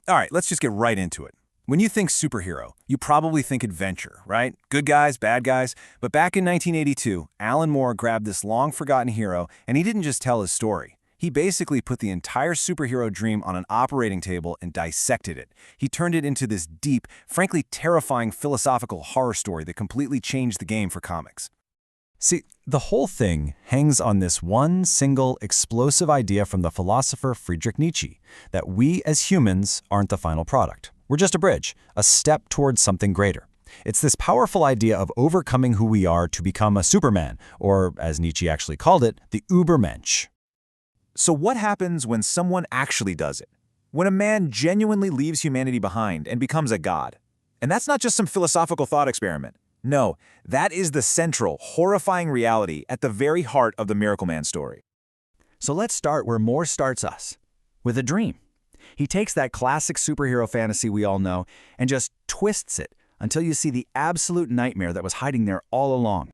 All right, let's just get right into it. When you think superhero, you probably think adventure, right? Good guys, bad guys. But back in 1982, Alan Moore grabbed this long-forgotten hero, and he didn't just tell his story. He basically put the entire superhero dream on an operating table and dissected it. He turned it into this deep, frankly terrifying philosophical horror story that completely changed the game for comics. See, the whole thing hangs on this one single explosive idea from the philosopher Friedrich Nietzsche, that we as humans aren't the final product. We're just a bridge, a step towards something greater. It's this powerful idea of overcoming who we are to become a Superman, or as Nietzsche actually called it, the Übermensch. So what happens when someone actually does it? When a man genuinely leaves humanity behind and becomes a god? And that's not just some philosophical thought experiment. No, that is the central, horrifying reality at the very heart of the Miracleman story. So let's start where Moore starts us, with a dream. He takes that classic superhero fantasy we all know and just twists it until you see the absolute nightmare that was hiding there all along.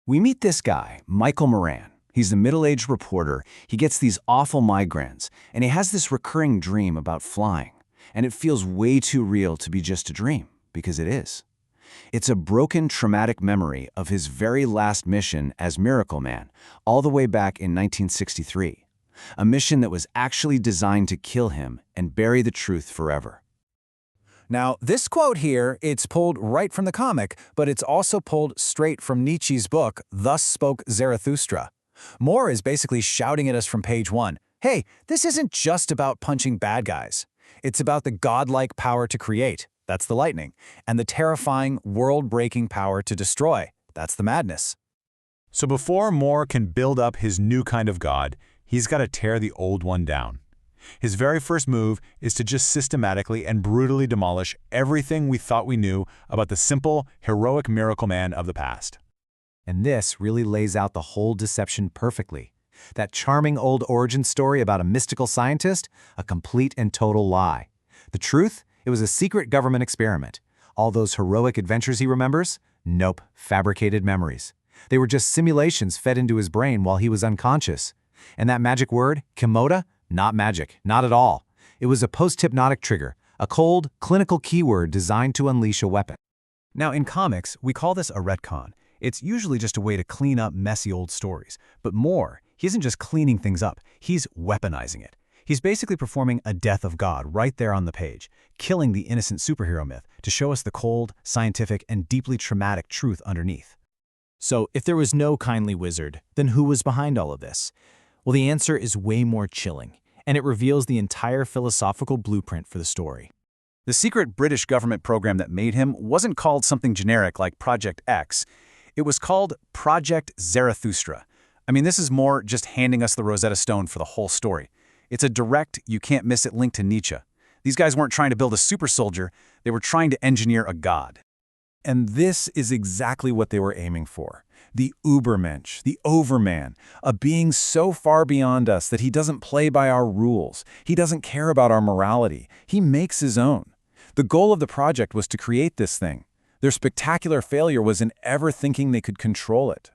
We meet this guy, Michael Moran. He's a middle-aged reporter. He gets these awful migraines, and he has this recurring dream about flying. And it feels way too real to be just a dream, because it is. It's a broken, traumatic memory of his very last mission as Miracleman, all the way back in 1963. A mission that was actually designed to kill him and bury the truth forever. Now, this quote here, it's pulled right from the comic, but it's also pulled straight from Nietzsche's book, Thus Spoke Zarathustra. Moore is basically shouting at us from page 1, hey, this isn't just about punching bad guys. It's about the godlike power to create. That's the lightning. And the terrifying, world-breaking power to destroy. That's the madness. So before Moore can build up his new kind of god, he's got to tear the old one down. His very first move is to just systematically and brutally demolish everything we thought we knew about the simple, heroic Miracleman of the past. And this really lays out the whole deception perfectly. That charming old origin story about a mystical scientist, a complete and total lie. The truth? It was a secret government experiment. All those heroic adventures he remembers? Nope, fabricated memories. They were just simulations fed into his brain while he was unconscious. And that magic word, Kimota? Not magic, not at all. It was a post-hypnotic trigger, a cold, clinical keyword designed to unleash a weapon. Now, in comics, we call this a retcon. It's usually just a way to clean up messy old stories. But Moore, he isn't just cleaning things up, he's weaponizing it. He's basically performing a death of God right there on the page, killing the innocent superhero myth to show us the cold, scientific, and deeply traumatic truth underneath. So, if there was no kindly wizard, then who was behind all of this? Well, the answer is way more chilling, and it reveals the entire philosophical blueprint for the story. The secret British government program that made him wasn't called something generic like Project X. It was called Project Zarathustra. I mean, this is Moore just handing us the Rosetta Stone for the whole story. It's a direct, you-can't-miss-it link to Nietzsche. These guys weren't trying to build a super soldier, they were trying to engineer a god. And this is exactly what they were aiming for. The Übermensch, the Overman, a being so far beyond us that he doesn't play by our rules. He doesn't care about our morality. He makes his own. The goal of the project was to create this thing. Their spectacular failure was in ever thinking they could control it.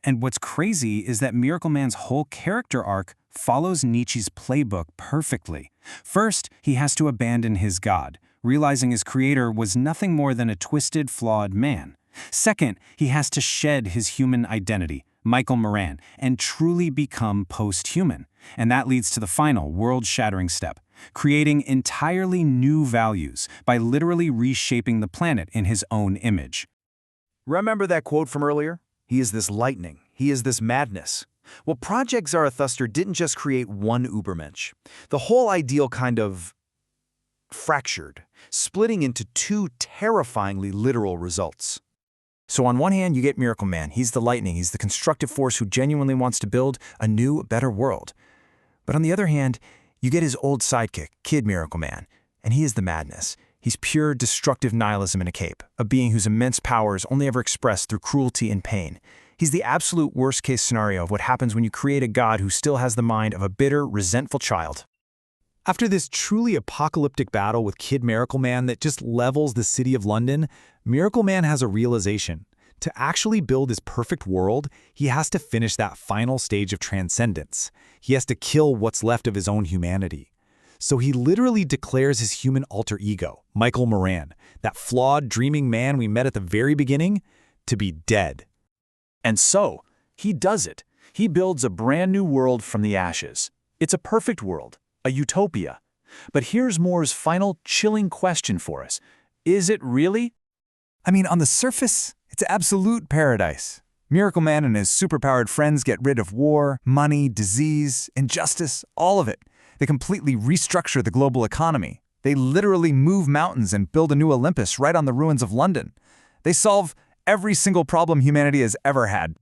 And what's crazy is that Miracleman's whole character arc follows Nietzsche's playbook perfectly. First, he has to abandon his god, realizing his creator was nothing more than a twisted, flawed man. Second, he has to shed his human identity, Michael Moran, and truly become post-human. And that leads to the final, world-shattering step, creating entirely new values by literally reshaping the planet in his own image. Remember that quote from earlier? He is this lightning. He is this madness. Well, Project Zarathustra didn't just create one Übermensch. The whole ideal kind of fractured, splitting into two terrifyingly literal results. So on one hand, you get Miracleman. He's the lightning. He's the constructive force who genuinely wants to build a new, better world. But on the other hand, you get his old sidekick, Kid Miracleman, and he is the madness. He's pure destructive nihilism in a cape, a being whose immense power is only ever expressed through cruelty and pain. He's the absolute worst-case scenario of what happens when you create a god who still has the mind of a bitter, resentful child. After this truly apocalyptic battle with Kid Miracleman that just levels the city of London, Miracleman has a realization. To actually build his perfect world, he has to finish that final stage of transcendence. He has to kill what's left of his own humanity. So he literally declares his human alter ego, Michael Moran, that flawed, dreaming man we met at the very beginning, to be dead. And so, he does it. He builds a brand new world from the ashes. It's a perfect world, a utopia. But here's Moore's final chilling question for us. Is it really? I mean, on the surface, it's absolute paradise. Miracleman and his superpowered friends get rid of war, money, disease, injustice, all of it. They completely restructure the global economy. They literally move mountains and build a new Olympus right on the ruins of London. They solve every single problem humanity has ever had.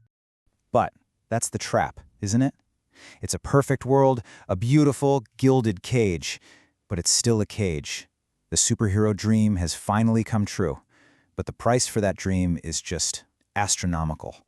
But that's the trap, isn't it? It's a perfect world, a beautiful, gilded cage. But it's still a cage. The superhero dream has finally come true. But the price for that dream is just astronomical.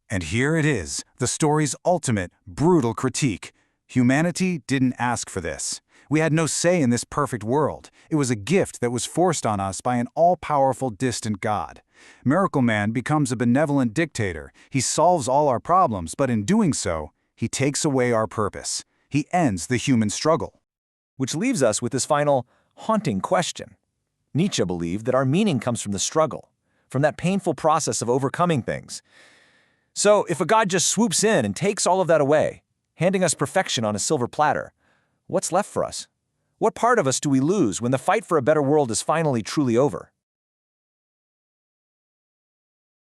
And here it is, the story's ultimate, brutal critique. Humanity didn't ask for this. We had no say in this perfect world. It was a gift that was forced on us by an all-powerful, distant God. Miracleman becomes a benevolent dictator. He solves all our problems, but in doing so, he takes away our purpose. He ends the human struggle. Which leaves us with this final, haunting question. Nietzsche believed that our meaning comes from the struggle, from that painful process of overcoming things. So, if a God just swoops in and takes all of that away, handing us perfection on a silver platter, what's left for us? What part of us do we lose when the fight for a better world is finally truly over?